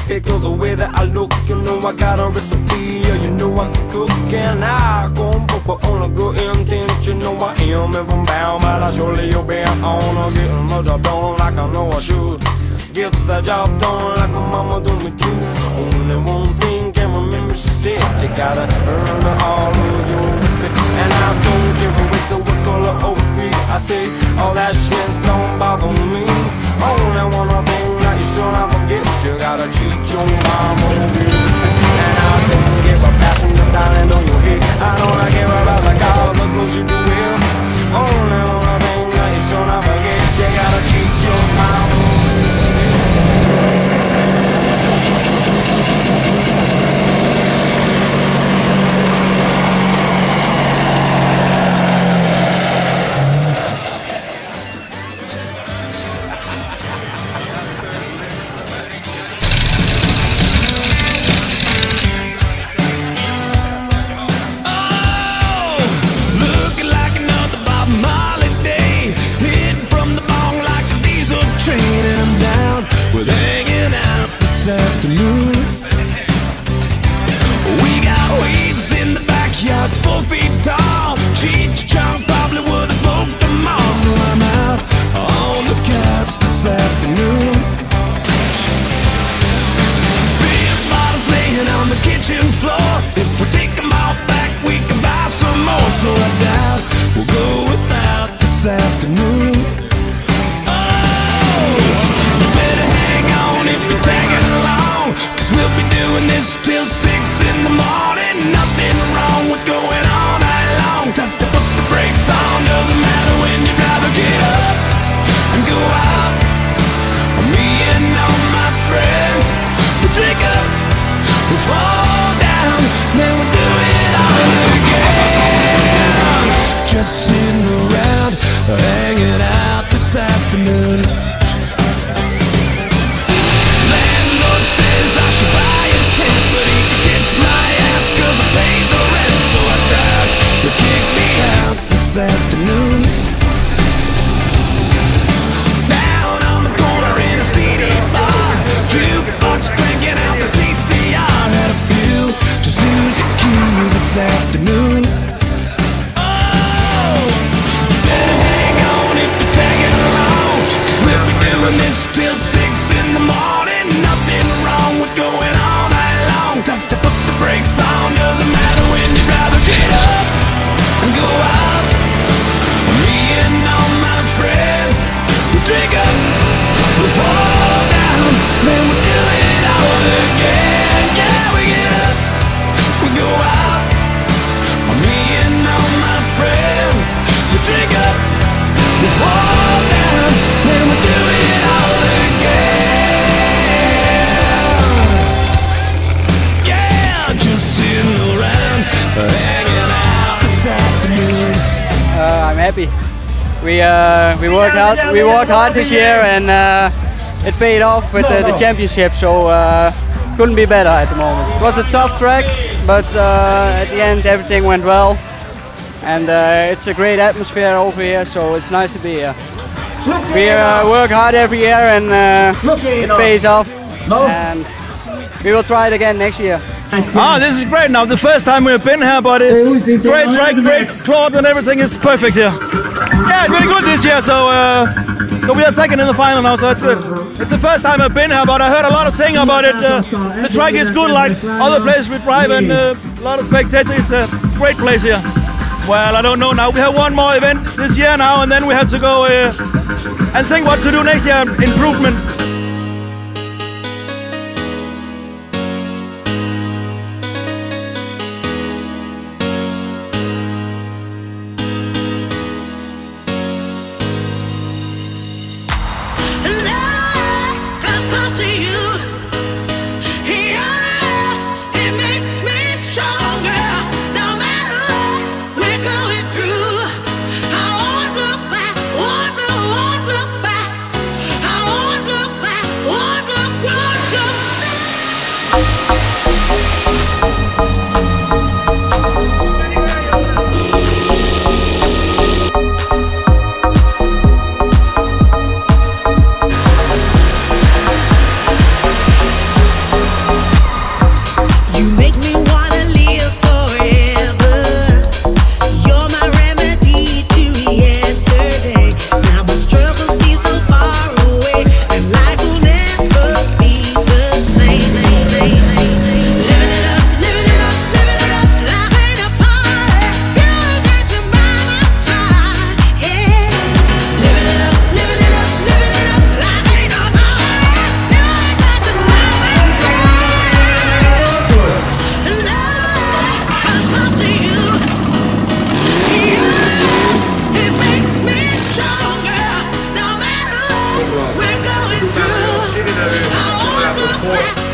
Because the way that I look, you know I got a recipe. Yeah, you know I can cook and I go on book, but on a good intention. You know I am if I'm bound, but I surely will be on. Getting the job done like I know I should. Get the job done like my mama do me too. Only one thing can remember, she said you gotta earn all of your respect. And I don't give away, so what color OP? I say all that shit don't bother me. Only one thing that you should not forget, you gotta treat your mama with respect. And I don't give a passion to dining on your head. I don't care about the cars, the clothes you do wear. Only one thing that you should not forget, you gotta treat your mama with respect. Afternoon. We got weeds in the backyard, 4 feet tall. Cheech Chong probably would have smoked them all. So I'm out on the couch this afternoon. Beer bottles laying on the kitchen floor. If we take them all back, we can buy some more. So I doubt we'll go without this afternoon. We'll be doing this till 6 in the morning. Nothing wrong with going all night long. Tough to put the brakes on, doesn't matter when you'd rather get up and go out. Me and all my friends, we'll drink up, we'll fall down, then we'll do it all again. Just sitting around, hanging out this afternoon. Afternoon. Down on the corner in a CD bar, jukebox cranking out the CCR. Had a few to Suzy Q this afternoon. Oh, better hang on if you're tagging along, 'cause we'll be doing this till 6 in the morning. Nothing wrong with going all night long. Tough to put the brakes on, doesn't matter when you'd rather get up and go out. Drink up, we fall down, then we do it all again. Yeah, we get up, we go out. Me and all my friends, we drink up, we fall down, then we do it all again. Yeah, just sitting around, hanging out this afternoon. I'm happy. We worked hard this year, and it paid off with the championship. So couldn't be better at the moment. It was a tough track, but at the end everything went well, and it's a great atmosphere over here. So it's nice to be here. We work hard every year, and it pays off. And we will try it again next year. This is great now. The first time we've been here, but it's great track, great crowd, and everything is perfect here. Yeah, it's really good this year, so we are second in the final now, so it's good. It's the first time I've been here, but I heard a lot of things about it. The track is good, like other places we drive, and a lot of spectators. It's a great place here. Well, I don't know now. We have one more event this year now, and then we have to go and think what to do next year. Improvement. I won't look Yeah.